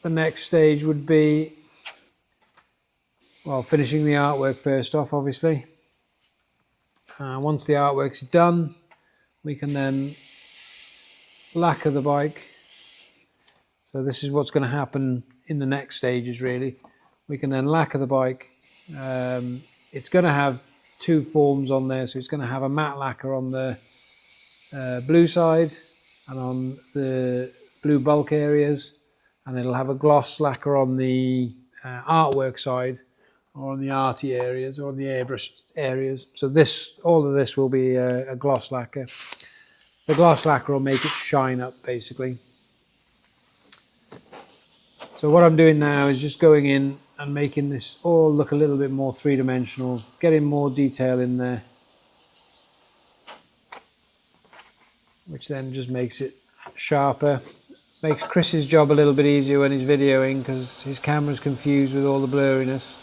the next stage would be, well, finishing the artwork first off, obviously. Once the artwork's done, we can then lacquer the bike. So this is what's going to happen in the next stages, really. We can then lacquer the bike. It's going to have two forms on there, so it's going to have a matte lacquer on the blue side and on the blue bulk areas, and it'll have a gloss lacquer on the artwork side, or on the arty areas, or on the airbrush areas. So all of this will be a gloss lacquer. The gloss lacquer will make it shine up, basically. So what I'm doing now is just going in and making this all look a little bit more three-dimensional, getting more detail in there, which then just makes it sharper. Makes Chris's job a little bit easier when he's videoing, because his camera's confused with all the blurriness.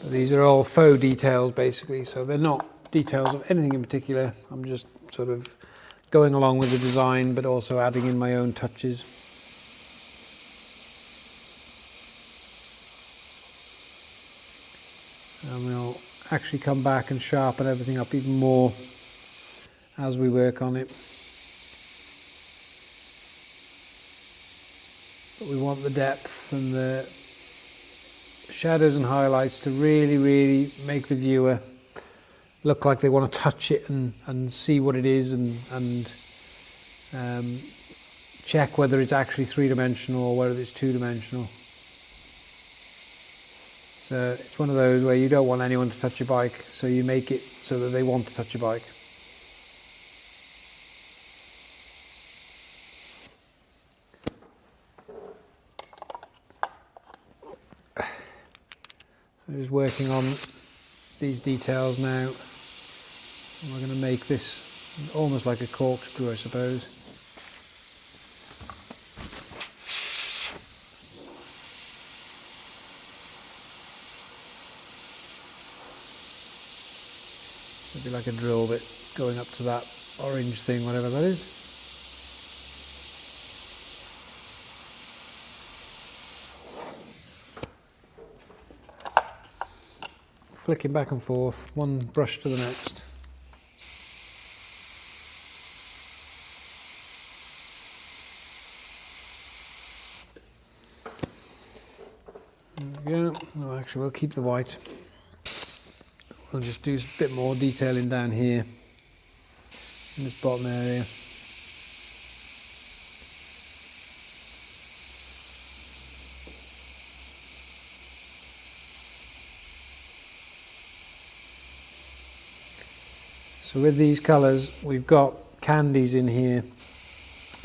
But these are all faux details, basically, so they're not details of anything in particular. I'm just sort of going along with the design, but also adding in my own touches. And we'll actually come back and sharpen everything up even more as we work on it. But we want the depth and the shadows and highlights to really, really make the viewer look like they want to touch it and see what it is, and check whether it's actually three-dimensional or whether it's two-dimensional. So it's one of those where you don't want anyone to touch your bike, so you make it so that they want to touch your bike. So just working on these details now. We're going to make this almost like a corkscrew, I suppose. It'd be like a drill bit going up to that orange thing, whatever that is. Flicking back and forth, one brush to the next. There we go. No, actually, we'll keep the white. We'll just do a bit more detailing down here in this bottom area. So with these colours, we've got candies in here.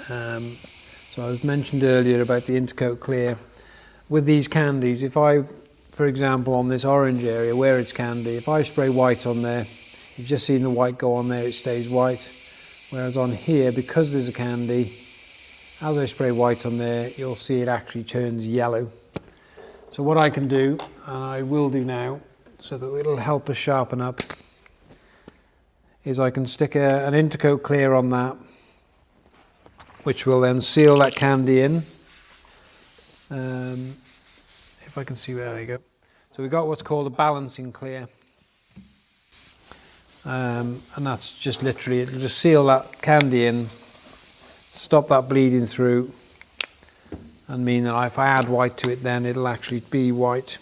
So I was mentioned earlier about the Intercoat Clear. With these candies, if I, for example, on this orange area where it's candy, if I spray white on there, you've just seen the white go on there, it stays white. Whereas on here, because there's a candy, as I spray white on there, you'll see it actually turns yellow. So what I can do, and I will do now, so that it'll help us sharpen up, is I can stick an Intercoat Clear on that, which will then seal that candy in. If I can see, there you go. So we've got what's called a balancing clear. And that's just literally, it'll just seal that candy in, stop that bleeding through, and mean that if I add white to it, then it'll actually be white.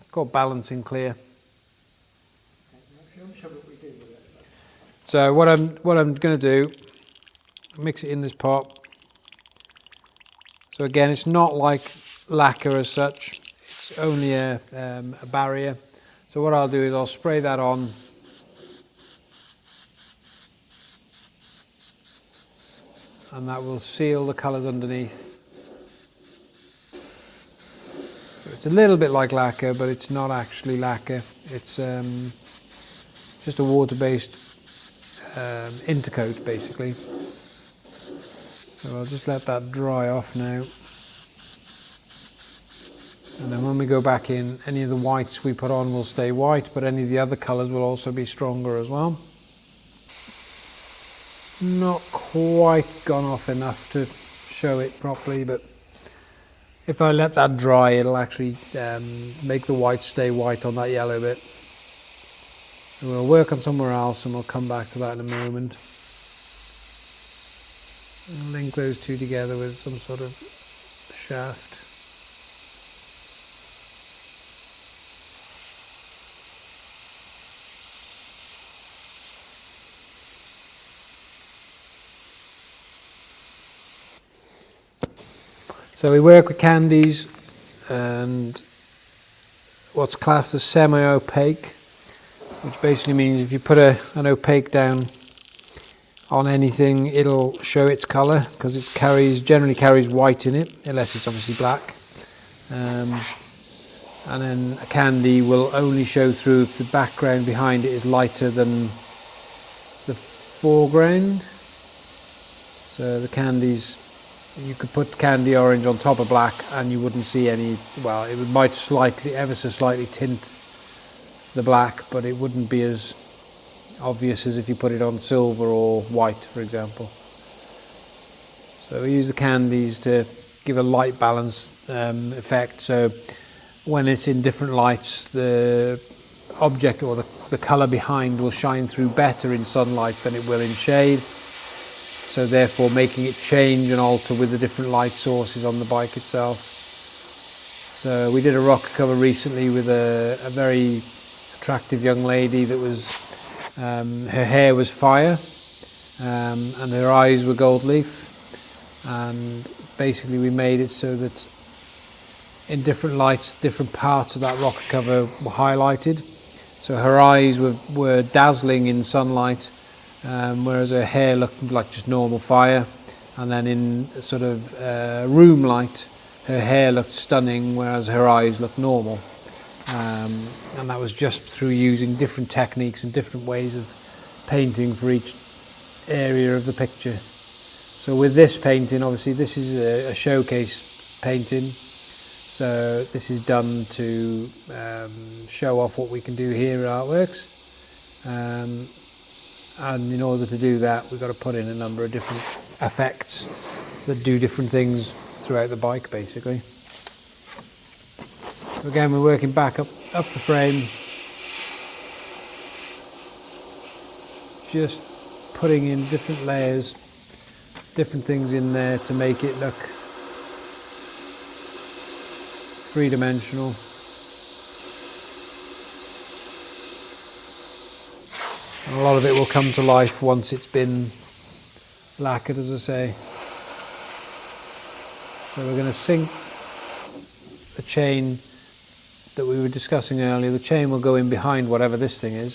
It's called balancing clear. So what I'm going to do, mix it in this pot. So again, it's not like lacquer as such. It's only a barrier. So what I'll do is I'll spray that on. And that will seal the colours underneath. So it's a little bit like lacquer, but it's not actually lacquer. It's just a water-based intercoat, basically. So I'll just let that dry off now. And then when we go back in, any of the whites we put on will stay white, but any of the other colours will also be stronger as well. Not quite gone off enough to show it properly, but if I let that dry, it'll actually make the white stay white on that yellow bit. And we'll work on somewhere else and we'll come back to that in a moment. And link those two together with some sort of shaft. So we work with candies and what's classed as semi-opaque, which basically means if you put an opaque down on anything, it'll show its colour because it generally carries white in it, unless it's obviously black. And then a candy will only show through if the background behind it is lighter than the foreground. So the candies, you could put candy orange on top of black and you wouldn't see any, well, it might ever so slightly tint the black, but it wouldn't be as obvious as if you put it on silver or white, for example. So we use the candies to give a light balance effect. So when it's in different lights, the object or the colour behind will shine through better in sunlight than it will in shade. So therefore making it change and alter with the different light sources on the bike itself. So we did a rock cover recently with a very attractive young lady that was, her hair was fire and her eyes were gold leaf, and basically we made it so that in different lights different parts of that rock cover were highlighted. So her eyes were dazzling in sunlight, whereas her hair looked like just normal fire, and then in sort of room light her hair looked stunning whereas her eyes looked normal. And that was just through using different techniques and different ways of painting for each area of the picture. So with this painting, obviously this is a showcase painting, so this is done to show off what we can do here at Artworx, and in order to do that we've got to put in a number of different effects that do different things throughout the bike basically. So again, we're working back up the frame, just putting in different layers, different things in there to make it look three-dimensional. And a lot of it will come to life once it's been lacquered, as I say. So we're going to sink the chain that we were discussing earlier. The chain will go in behind whatever this thing is.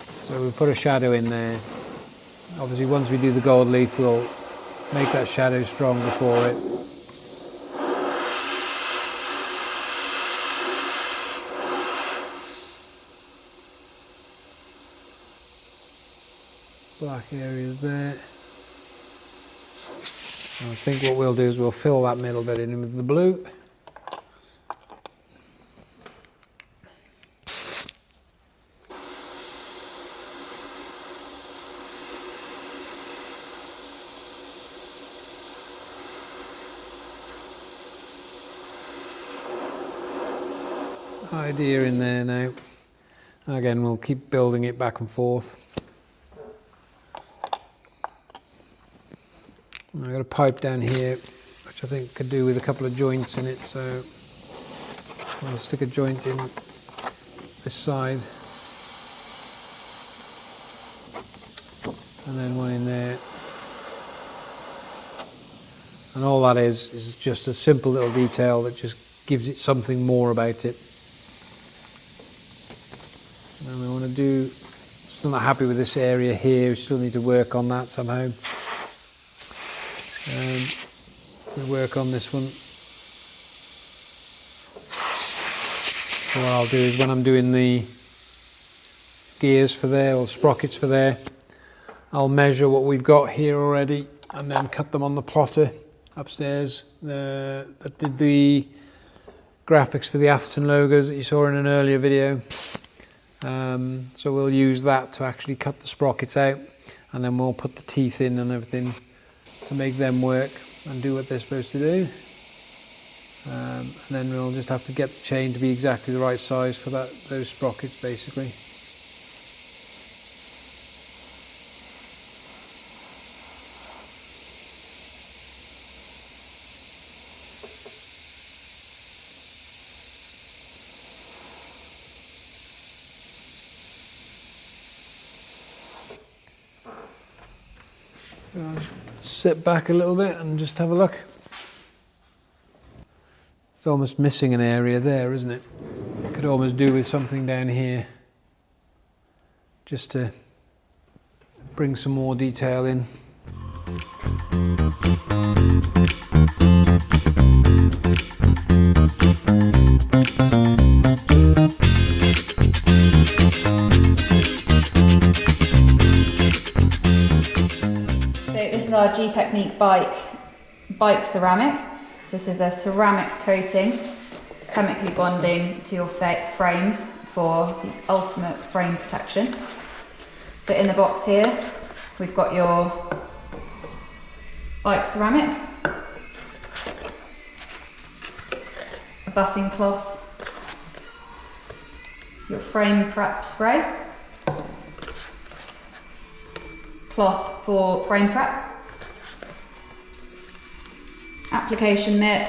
So we'll put a shadow in there. Obviously once we do the gold leaf we'll make that shadow strong before it. Black areas there. I think what we'll do is we'll fill that middle bit in with the blue. Idea in there now. Again, we'll keep building it back and forth. I've got a pipe down here which I think could do with a couple of joints in it, so I'll stick a joint in this side and then one in there, and all that is just a simple little detail that just gives it something more about it. And we want to do, still not happy with this area here, we still need to work on that somehow. We work on this one. So what I'll do is when I'm doing the gears for there, or sprockets for there, I'll measure what we've got here already and then cut them on the plotter upstairs that did the graphics for the Atherton logos that you saw in an earlier video. So we'll use that to actually cut the sprockets out, and then we'll put the teeth in and everything to make them work and do what they're supposed to do. And then we'll just have to get the chain to be exactly the right size for those sprockets basically. I'll just sit back a little bit and just have a look. It's almost missing an area there, isn't it? Could almost do with something down here, just to bring some more detail in. This is our G-Technique bike ceramic. So this is a ceramic coating, chemically bonding to your frame for the ultimate frame protection. So in the box here, we've got your bike ceramic, a buffing cloth, your frame prep spray, cloth for frame prep, application mitt,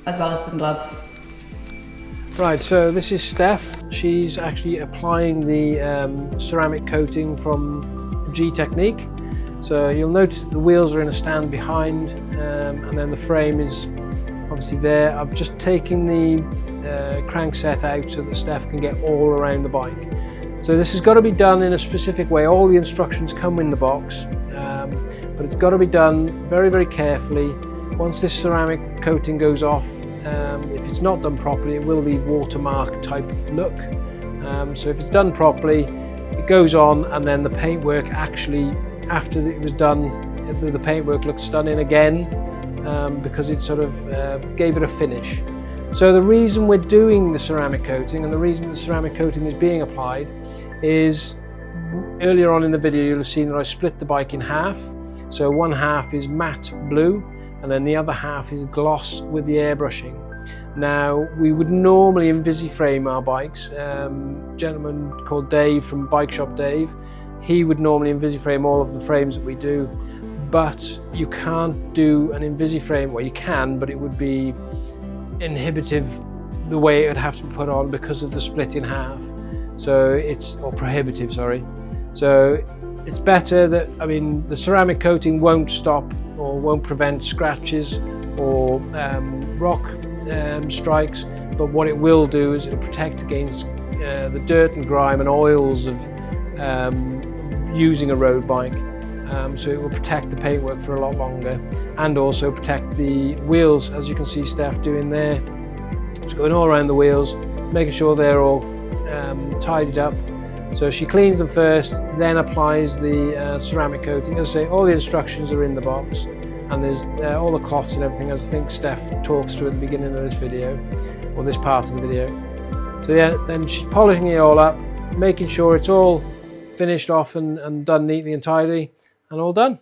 as well as some gloves. Right, so this is Steph. She's actually applying the ceramic coating from G-Technique. So you'll notice the wheels are in a stand behind, and then the frame is obviously there. I've just taken the crankset out so that Steph can get all around the bike. So this has got to be done in a specific way. All the instructions come in the box, but it's got to be done very, very carefully. Once this ceramic coating goes off, if it's not done properly, it will leave watermark type look. So if it's done properly, it goes on, and then the paintwork actually, after it was done, the paintwork looks stunning again, because it sort of gave it a finish. So the reason we're doing the ceramic coating, and the reason the ceramic coating is being applied, is earlier on in the video you'll have seen that I split the bike in half. So one half is matte blue, and then the other half is gloss with the airbrushing. Now, we would normally Invisiframe our bikes. A gentleman called Dave from Bike Shop Dave, he would normally Invisiframe all of the frames that we do, but you can't do an Invisiframe. Well, you can, but it would be inhibitive the way it would have to be put on because of the split in half. So or prohibitive, sorry. So it's better that, I mean, the ceramic coating won't stop or won't prevent scratches or rock strikes, but what it will do is it'll protect against the dirt and grime and oils of using a road bike. So it will protect the paintwork for a lot longer, and also protect the wheels, as you can see Steph doing there. It's going all around the wheels, making sure they're all tidied up. So she cleans them first, then applies the ceramic coating. As I say, all the instructions are in the box, and there's all the cloths and everything, as I think Steph talks through at the beginning of this video, or this part of the video. So yeah, then she's polishing it all up, making sure it's all finished off and done neatly and tidy, and all done.